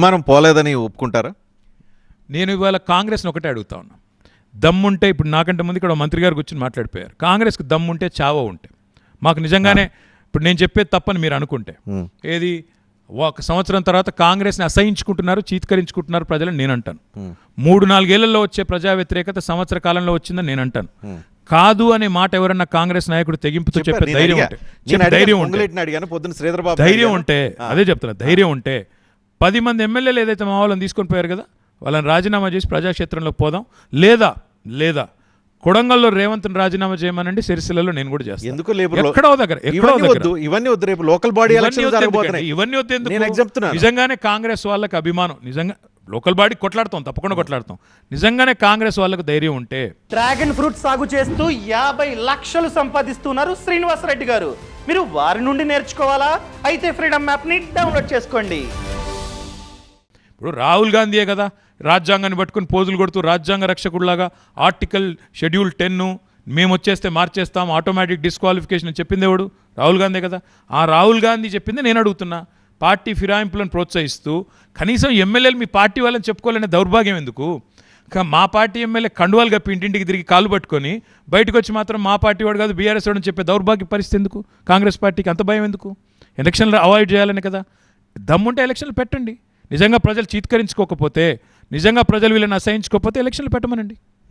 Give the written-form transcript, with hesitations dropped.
మనం పోలేదని ఒప్పుకుంటారా? నేను ఇవాళ కాంగ్రెస్ని ఒకటే అడుగుతా ఉన్నా. దమ్ముంటే, ఇప్పుడు నాకంటే ముందు ఇక్కడ మంత్రి గారు కూర్చొని మాట్లాడిపోయారు, కాంగ్రెస్కి దమ్ముంటే చావో ఉంటే మాకు నిజంగానే ఇప్పుడు నేను చెప్పేది తప్పని మీరు అనుకుంటే ఏది 1 సంవత్సరం తర్వాత కాంగ్రెస్ని అసహించుకుంటున్నారు, చీత్కరించుకుంటున్నారు ప్రజలను నేను అంటాను. 3-4 ఏళ్లలో వచ్చే ప్రజా వ్యతిరేకత సంవత్సర కాలంలో వచ్చిందని నేను అంటాను. కాదు అనే మాట ఎవరన్నా కాంగ్రెస్ నాయకుడు తెగింపుతో చెప్పే ధైర్యం ఉంటే అదే చెప్తున్నా, ధైర్యం ఉంటే 10 మంది ఎమ్మెల్యేలు ఏదైతే మా వాళ్ళని తీసుకొని పోయారు కదా, వాళ్ళని రాజీనామా చేసి ప్రజాక్షేత్రంలోకి పోదాం. లేదా కొడంగల్లో రేవంత్ని రాజీనామా చేయమనండి, సిరిసిల్లలో నేను కూడా చేస్తాను. ఎక్కడో దగ్గర ఇవన్నీ వద్దు, రేపు లోకల్ బాడీ ఎలక్షన్స్ జరగబోతున్నాయి. ఇవన్నీ వద్దు ఎందుకు? నిజంగానే కాంగ్రెస్ వాళ్ళకి అభిమానం, నిజంగా లోకల్ బాడీ కొట్లాడతాం, తప్పకుండా కొట్లాడతాం. నిజంగానే కాంగ్రెస్ వాళ్ళకు ధైర్యం ఉంటే. డ్రాగన్ ఫ్రూట్ సాగు చేస్తూ 50 లక్షలు సంపాదిస్తున్నారు శ్రీనివాసరెడ్డి గారు. మీరు వారి నుండి నేర్చుకోవాలా? అయితే ఫ్రీడమ్ యాప్ని డౌన్లోడ్ చేసుకోండి. ఇప్పుడు రాహుల్ గాంధీయే కదా రాజ్యాంగాన్ని పట్టుకుని పోజులు కొడుతూ రాజ్యాంగ రక్షకుడిలాగా ఆర్టికల్ షెడ్యూల్ 10 మేము వచ్చేస్తే మార్చేస్తాం, ఆటోమేటిక్ డిస్క్వాలిఫికేషన్ అని చెప్పింది ఎవడు? రాహుల్ గాంధీ కదా. ఆ రాహుల్ గాంధీ చెప్పింది నేను అడుగుతున్నా. పార్టీ ఫిరాయింపులను ప్రోత్సహిస్తూ కనీసం ఎమ్మెల్యేలు మీ పార్టీ వాళ్ళని చెప్పుకోవాలనే దౌర్భాగ్యం ఎందుకు? మా పార్టీ ఎమ్మెల్యే కండువాలు కప్పి ఇంటింటికి తిరిగి కాలు పట్టుకొని బయటకు వచ్చి మాత్రం మా పార్టీ వాడు కాదు బీఆర్ఎస్ వాడు అని చెప్పే దౌర్భాగ్య పరిస్థితి ఎందుకు? కాంగ్రెస్ పార్టీకి అంత భయం ఎందుకు? ఎలక్షన్లు అవాయిడ్ చేయాలని కదా. దమ్ముంటే ఎలక్షన్లు పెట్టండి. నిజంగా ప్రజలు చీత్కరించుకోకపోతే, నిజంగా ప్రజలు వీళ్ళని అసహించుకోకపోతే ఎలక్షన్లు పెట్టమనండి.